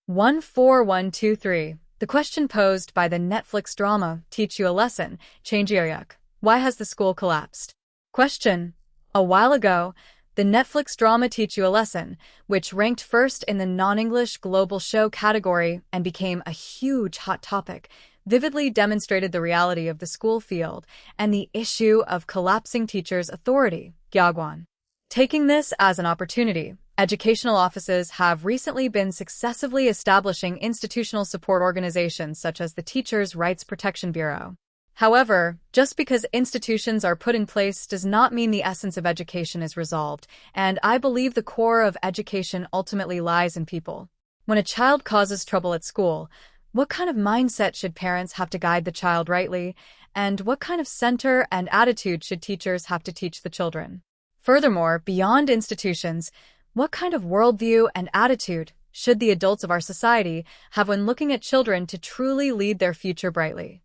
14123. The question posed by the Netflix drama Teach You a Lesson, Change Yoryuk. Why has the school collapsed? Question. A while ago, the Netflix drama Teach You a Lesson, which ranked first in the non-English global show category and became a huge hot topic, vividly demonstrated the reality of the school field and the issue of collapsing teachers' authority. Gyagwan. Taking this as an opportunity, educational offices have recently been successively establishing institutional support organizations such as the Teachers' Rights Protection Bureau. However, just because institutions are put in place does not mean the essence of education is resolved, and I believe the core of education ultimately lies in people. When a child causes trouble at school, what kind of mindset should parents have to guide the child rightly, and what kind of center and attitude should teachers have to teach the children? Furthermore, beyond institutions, what kind of worldview and attitude should the adults of our society have when looking at children to truly lead their future brightly?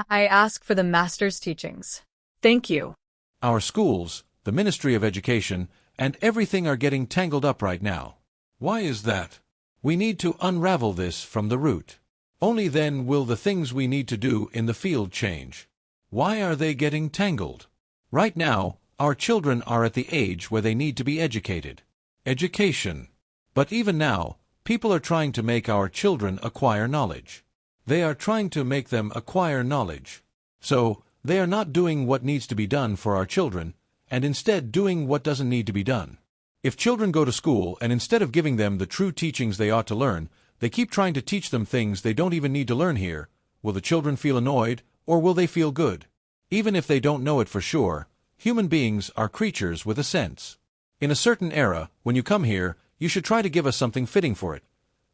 I ask for the Master's teachings. Thank you. Our schools, the Ministry of Education, and everything are getting tangled up right now. Why is that? We need to unravel this from the root. Only then will the things we need to do in the field change. Why are they getting tangled? Right now, our children are at the age where they need to be educated. Education. But even now, people are trying to make our children acquire knowledge. They are trying to make them acquire knowledge. So, they are not doing what needs to be done for our children, and instead doing what doesn't need to be done. If children go to school and instead of giving them the true teachings they ought to learn, they keep trying to teach them things they don't even need to learn here, will the children feel annoyed, or will they feel good? Even if they don't know it for sure, human beings are creatures with a sense. In a certain era, when you come here, you should try to give us something fitting for it.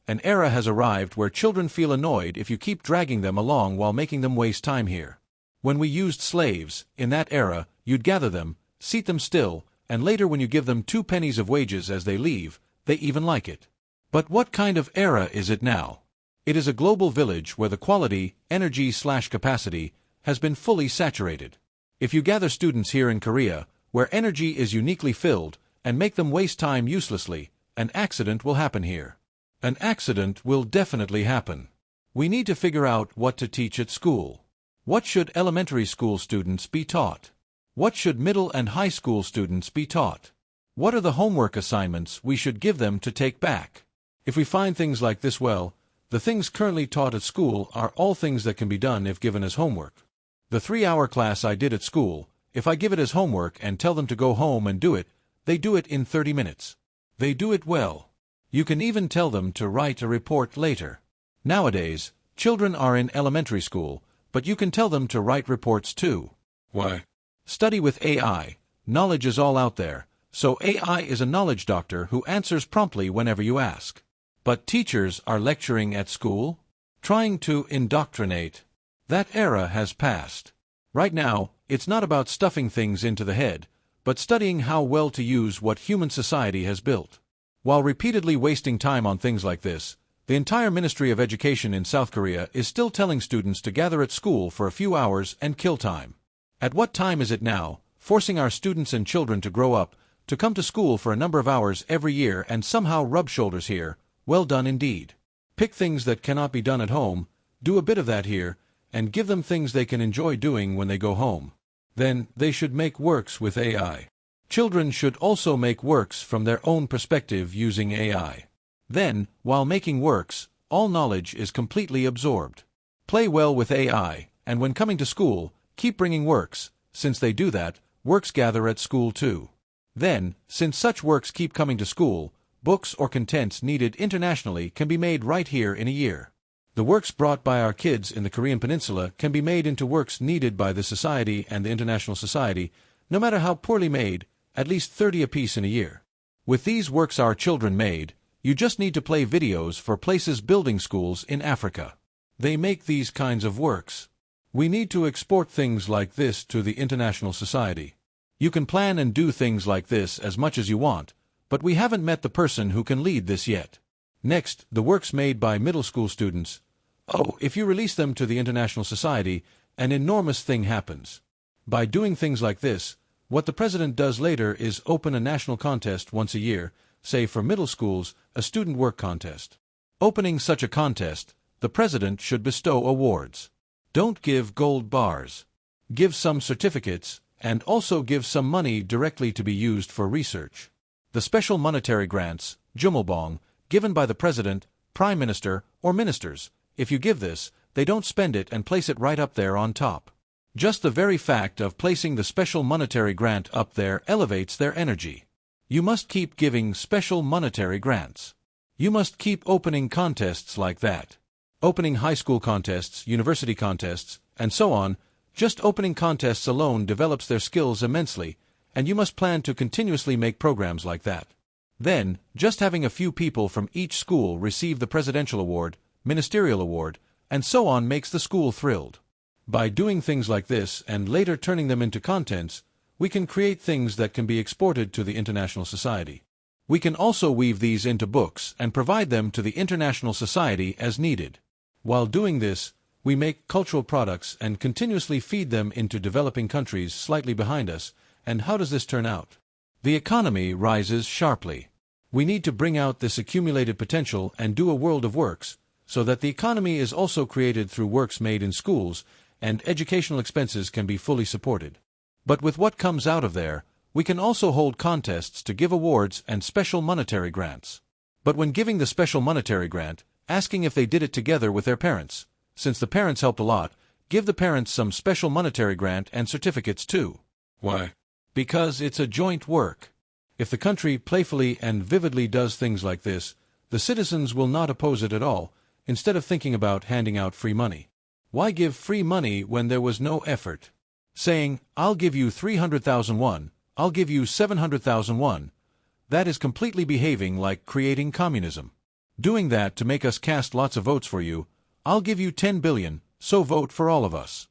An era has arrived where children feel annoyed if you keep dragging them along while making them waste time here. When we used slaves, in that era, you'd gather them, seat them still, and later when you give them 2 pennies of wages as they leave, they even like it. But what kind of era is it now? It is a global village where the quality, energy/capacity, has been fully saturated. If you gather students here in Korea, where energy is uniquely filled, and make them waste time uselessly, an accident will happen here. An accident will definitely happen. We need to figure out what to teach at school. What should elementary school students be taught? What should middle and high school students be taught? What are the homework assignments we should give them to take back? If we find things like this, well, the things currently taught at school are all things that can be done if given as homework. The 3-hour class I did at school, if I give it as homework and tell them to go home and do it, they do it in 30 minutes. They do it well. You can even tell them to write a report later. Nowadays, children are in elementary school, but you can tell them to write reports too. Why? Study with AI. Knowledge is all out there, so AI is a knowledge doctor who answers promptly whenever you ask. But teachers are lecturing at school? Trying to indoctrinate? That era has passed. Right now, it's not about stuffing things into the head, but studying how well to use what human society has built. While repeatedly wasting time on things like this, the entire Ministry of Education in South Korea is still telling students to gather at school for a few hours and kill time. At what time is it now, forcing our students and children to grow up, to come to school for a number of hours every year and somehow rub shoulders here? Well done indeed. Pick things that cannot be done at home, do a bit of that here, and give them things they can enjoy doing when they go home. Then, they should make works with AI. Children should also make works from their own perspective using AI. Then, while making works, all knowledge is completely absorbed. Play well with AI, and when coming to school, keep bringing works. Since they do that, works gather at school too. Then, since such works keep coming to school, books or contents needed internationally can be made right here in a year. The works brought by our kids in the Korean Peninsula can be made into works needed by the society and the international society, no matter how poorly made, at least 30 apiece in a year. With these works our children made, you just need to play videos for places building schools in Africa. They make these kinds of works. We need to export things like this to the international society. You can plan and do things like this as much as you want, but we haven't met the person who can lead this yet. Next, the works made by middle school students. Oh, if you release them to the international society, an enormous thing happens. By doing things like this, what the president does later is open a national contest once a year, say for middle schools, a student work contest. Opening such a contest, the president should bestow awards. Don't give gold bars. Give some certificates, and also give some money directly to be used for research. The special monetary grants, Jumalbong, given by the president, prime minister, or ministers, if you give this, they don't spend it and place it right up there on top. Just the very fact of placing the special monetary grant up there elevates their energy. You must keep giving special monetary grants. You must keep opening contests like that. Opening high school contests, university contests, and so on. Just opening contests alone develops their skills immensely, and you must plan to continuously make programs like that. Then, just having a few people from each school receive the presidential award, ministerial award, and so on makes the school thrilled. By doing things like this and later turning them into contents, we can create things that can be exported to the international society. We can also weave these into books and provide them to the international society as needed. While doing this, we make cultural products and continuously feed them into developing countries slightly behind us. And how does this turn out? The economy rises sharply. We need to bring out this accumulated potential and do a world of works, so that the economy is also created through works made in schools, and educational expenses can be fully supported. But with what comes out of there, we can also hold contests to give awards and special monetary grants. But when giving the special monetary grant, asking if they did it together with their parents. Since the parents helped a lot, give the parents some special monetary grant and certificates too. Why? Because it's a joint work. If the country playfully and vividly does things like this, the citizens will not oppose it at all, instead of thinking about handing out free money. Why give free money when there was no effort? Saying, I'll give you 300,000 won, I'll give you 700,000 won. That is completely behaving like creating communism. Doing that to make us cast lots of votes for you, I'll give you 10 billion, so vote for all of us.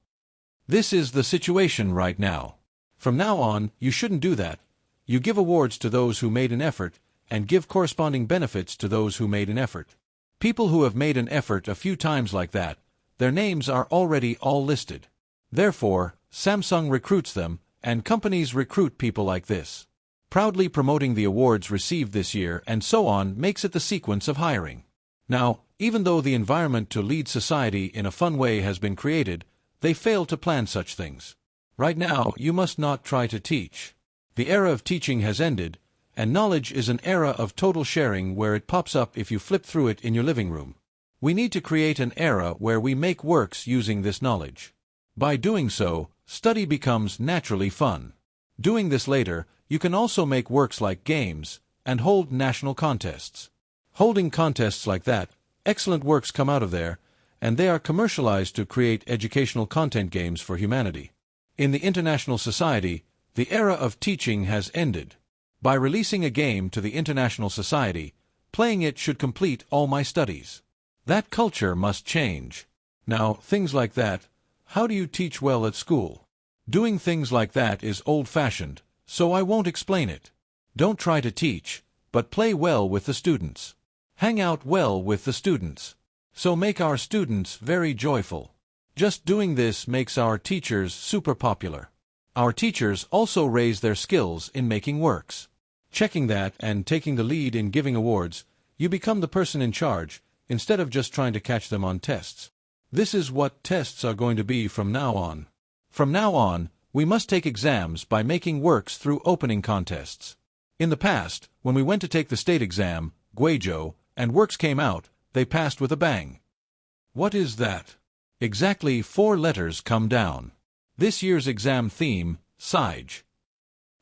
This is the situation right now. From now on, you shouldn't do that. You give awards to those who made an effort, and give corresponding benefits to those who made an effort. People who have made an effort a few times like that, their names are already all listed. Therefore, Samsung recruits them, and companies recruit people like this. Proudly promoting the awards received this year and so on makes it the sequence of hiring. Now, even though the environment to lead society in a fun way has been created, they fail to plan such things. Right now, you must not try to teach. The era of teaching has ended, and knowledge is an era of total sharing where it pops up if you flip through it in your living room. We need to create an era where we make works using this knowledge. By doing so, study becomes naturally fun. Doing this later, you can also make works like games, and hold national contests. Holding contests like that, excellent works come out of there, and they are commercialized to create educational content games for humanity. In the international society, the era of teaching has ended. By releasing a game to the international society, playing it should complete all my studies. That culture must change. Now, things like that, how do you teach well at school? Doing things like that is old-fashioned, so I won't explain it. Don't try to teach, but play well with the students. Hang out well with the students. So make our students very joyful. Just doing this makes our teachers super popular. Our teachers also raise their skills in making works. Checking that and taking the lead in giving awards, you become the person in charge, instead of just trying to catch them on tests. This is what tests are going to be from now on. From now on, we must take exams by making works through opening contests. In the past, when we went to take the state exam, Guizhou, and works came out, they passed with a bang. What is that? Exactly 4 letters come down. This year's exam theme, Sage.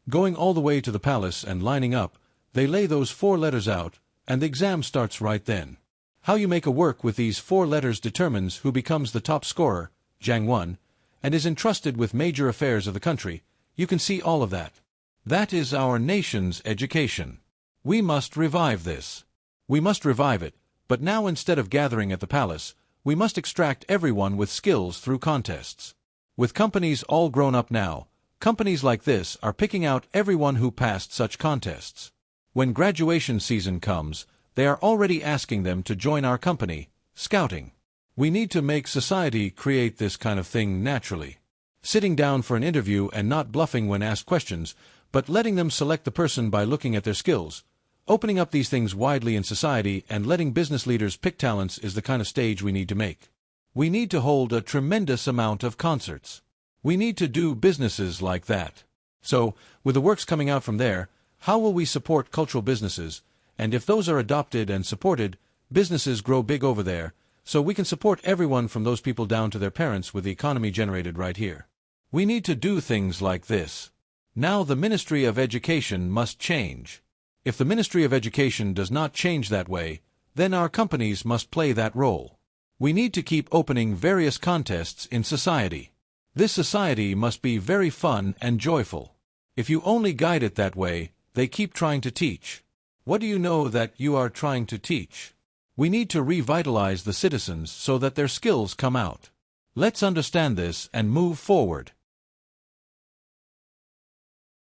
Going all the way to the palace and lining up, they lay those 4 letters out, and the exam starts right then. How you make a work with these 4 letters determines who becomes the top scorer, Jiang 1, and is entrusted with major affairs of the country. You can see all of that. That is our nation's education. We must revive this. We must revive it, but now instead of gathering at the palace, we must extract everyone with skills through contests. With companies all grown up now, companies like this are picking out everyone who passed such contests. When graduation season comes, they are already asking them to join our company, scouting. We need to make society create this kind of thing naturally. Sitting down for an interview and not bluffing when asked questions, but letting them select the person by looking at their skills. Opening up these things widely in society and letting business leaders pick talents is the kind of stage we need to make. We need to hold a tremendous amount of concerts. We need to do businesses like that. So, with the works coming out from there, how will we support cultural businesses? And if those are adopted and supported, businesses grow big over there, so we can support everyone from those people down to their parents with the economy generated right here. We need to do things like this. Now the Ministry of Education must change. If the Ministry of Education does not change that way, then our companies must play that role. We need to keep opening various contests in society. This society must be very fun and joyful. If you only guide it that way, they keep trying to teach. What do you know that you are trying to teach? We need to revitalize the citizens so that their skills come out. Let's understand this and move forward.